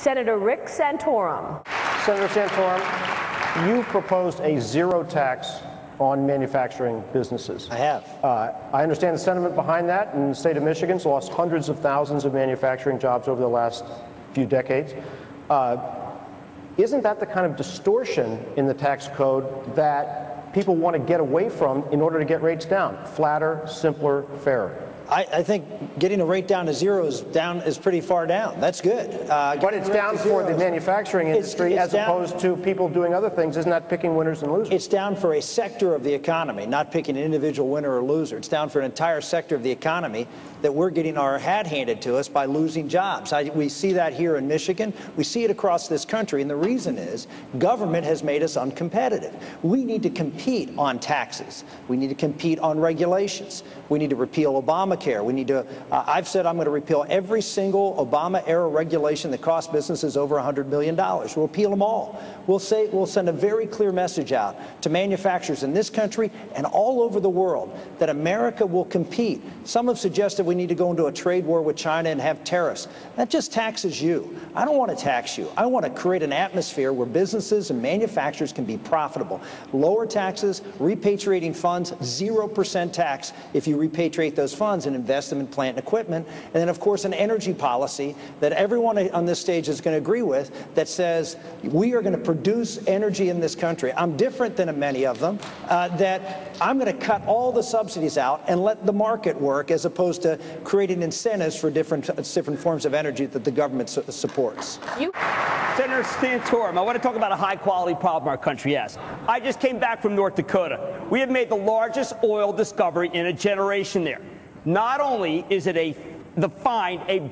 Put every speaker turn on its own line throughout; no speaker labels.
Senator Rick Santorum.
Senator Santorum, you proposed a zero tax on manufacturing businesses.
I have.
I understand the sentiment behind that, and the state of Michigan's lost hundreds of thousands of manufacturing jobs over the last few decades. Isn't that the kind of distortion in the tax code that people want to get away from in order to get rates down? Flatter, simpler, fairer.
I think getting a rate down to zero is pretty far down. That's good.
But it's down for the manufacturing industry as opposed to people doing other things. Isn't that picking winners and losers?
It's down for a sector of the economy, not picking an individual winner or loser. It's down for an entire sector of the economy that we're getting our hat handed to us by losing jobs. We see that here in Michigan. We see it across this country. And the reason is government has made us uncompetitive. We need to compete on taxes. We need to compete on regulations. We need to repeal Obamacare. We need to, I've said I'm going to repeal every single Obama-era regulation that costs businesses over $100 million. We'll repeal them all. We'll send a very clear message out to manufacturers in this country and all over the world that America will compete. Some have suggested we need to go into a trade war with China and have tariffs. That just taxes you. I don't want to tax you. I want to create an atmosphere where businesses and manufacturers can be profitable. Lower taxes, repatriating funds, 0% tax if you repatriate those funds and invest them in plant and equipment. And then, of course, an energy policy that everyone on this stage is going to agree with that says we are going to produce energy in this country. I'm different than many of them, that I'm going to cut all the subsidies out and let the market work as opposed to creating incentives for different forms of energy that the government supports.
Senator Santorum, I want to talk about a high-quality problem our country has. I just came back from North Dakota. We have made the largest oil discovery in a generation there. Not only is it a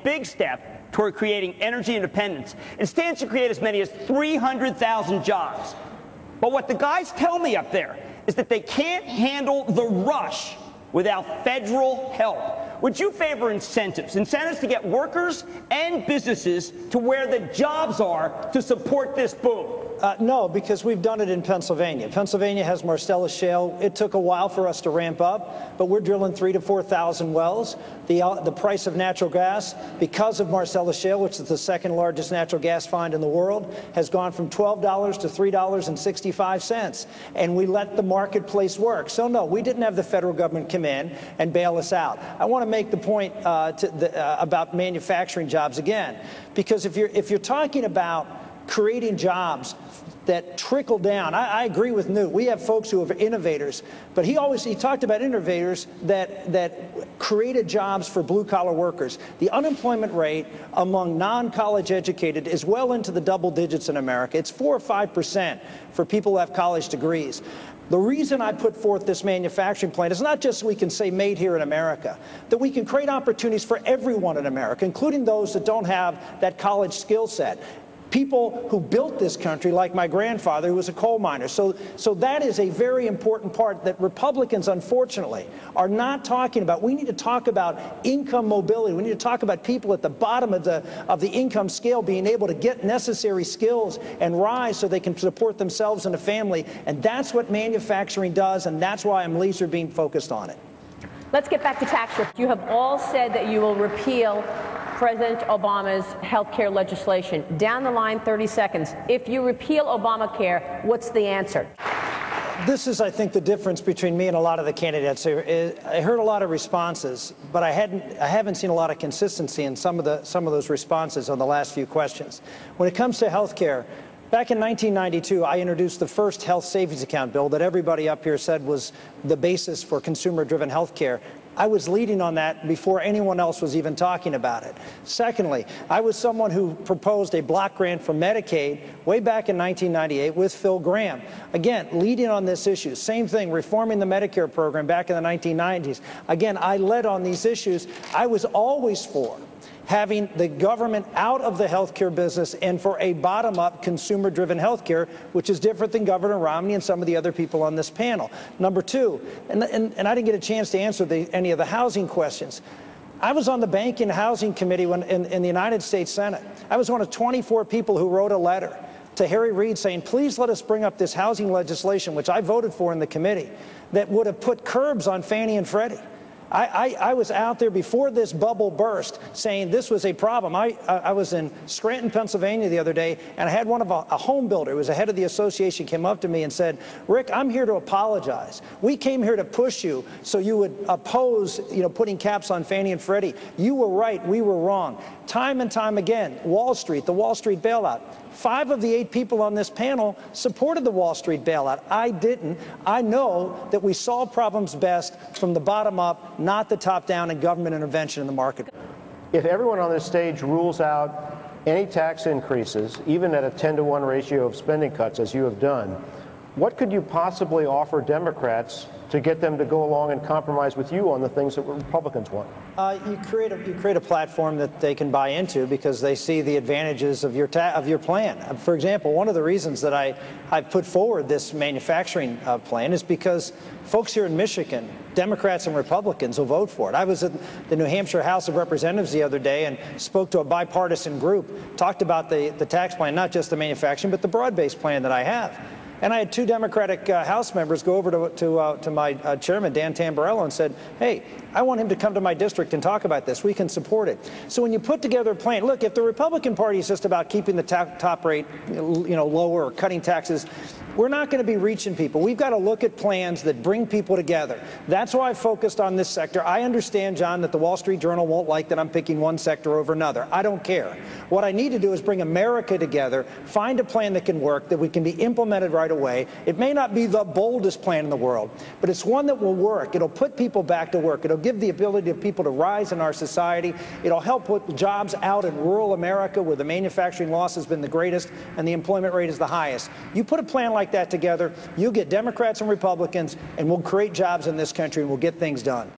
big step toward creating energy independence, it stands to create as many as 300,000 jobs. But what the guys tell me up there is that they can't handle the rush without federal help. Would you favor incentives to get workers and businesses to where the jobs are to support this boom?
No, because we've done it in Pennsylvania. Pennsylvania has Marcellus Shale. It took a while for us to ramp up, but we're drilling 3,000 to 4,000 wells. The price of natural gas, because of Marcellus Shale, which is the second largest natural gas find in the world, has gone from $12 to $3.65, and we let the marketplace work. So no, we didn't have the federal government come in and bail us out. I want to make the point about manufacturing jobs again, because if you're talking about creating jobs that trickle down. I agree with Newt. We have folks who are innovators, but he talked about innovators that created jobs for blue-collar workers. The unemployment rate among non-college educated is well into the double digits in America. It's 4 or 5% for people who have college degrees. The reason I put forth this manufacturing plan is not just so we can say made here in America, that we can create opportunities for everyone in America, including those that don't have that college skill set. People who built this country, like my grandfather, who was a coal miner. So that is a very important part that Republicans, unfortunately, are not talking about. We need to talk about income mobility. We need to talk about people at the bottom of the income scale being able to get necessary skills and rise so they can support themselves and a family. And that's what manufacturing does, and that's why I'm laser beam focused on it.
Let's get back to tax reform. You have all said that you will repeal President Obama's health care legislation. Down the line, 30 seconds. If you repeal Obamacare, what's the answer?
This is, I think, the difference between me and a lot of the candidates. I heard a lot of responses, but I haven't seen a lot of consistency in some of those responses on the last few questions. When it comes to health care, back in 1992, I introduced the first health savings account bill that everybody up here said was the basis for consumer-driven health care. I was leading on that before anyone else was even talking about it. Secondly, I was someone who proposed a block grant for Medicaid way back in 1998 with Phil Gramm. Again, leading on this issue. Same thing, reforming the Medicare program back in the 1990s. Again, I led on these issues. I was always for having the government out of the healthcare business and for a bottom-up consumer-driven healthcare, which is different than Governor Romney and some of the other people on this panel. Number two, and I didn't get a chance to answer any of the housing questions. I was on the Banking and Housing Committee in the United States Senate. I was one of 24 people who wrote a letter to Harry Reid saying, please let us bring up this housing legislation, which I voted for in the committee, that would have put curbs on Fannie and Freddie. I was out there before this bubble burst saying this was a problem. I was in Scranton, Pennsylvania the other day, and I had one of a home builder, who was the head of the association, came up to me and said, Rick, I'm here to apologize. We came here to push you so you would oppose, putting caps on Fannie and Freddie. You were right, we were wrong. Time and time again, Wall Street, the Wall Street bailout. 5 of the 8 people on this panel supported the Wall Street bailout. I didn't. I know that we solve problems best from the bottom up, not the top down and government intervention in the market.
If everyone on this stage rules out any tax increases, even at a 10-to-1 ratio of spending cuts, as you have done, what could you possibly offer Democrats to get them to go along and compromise with you on the things that Republicans want?
You create a platform that they can buy into because they see the advantages of your plan. For example, one of the reasons that I've put forward this manufacturing plan is because folks here in Michigan, Democrats and Republicans, will vote for it. I was at the New Hampshire House of Representatives the other day and spoke to a bipartisan group, talked about the tax plan, not just the manufacturing, but the broad-based plan that I have. And I had 2 Democratic House members go over to my chairman, Dan Tamburello, and said, hey, I want him to come to my district and talk about this. We can support it. So when you put together a plan, look, if the Republican Party is just about keeping the top rate lower or cutting taxes, we're not going to be reaching people. We've got to look at plans that bring people together. That's why I focused on this sector. I understand, John, that the Wall Street Journal won't like that I'm picking one sector over another. I don't care. What I need to do is bring America together, find a plan that can work, that we can be implemented right away. It may not be the boldest plan in the world, but it's one that will work. It'll put people back to work. It'll give the ability of people to rise in our society. It'll help put jobs out in rural America where the manufacturing loss has been the greatest and the employment rate is the highest. You put a plan like that together, you'll get Democrats and Republicans, and we'll create jobs in this country and we'll get things done.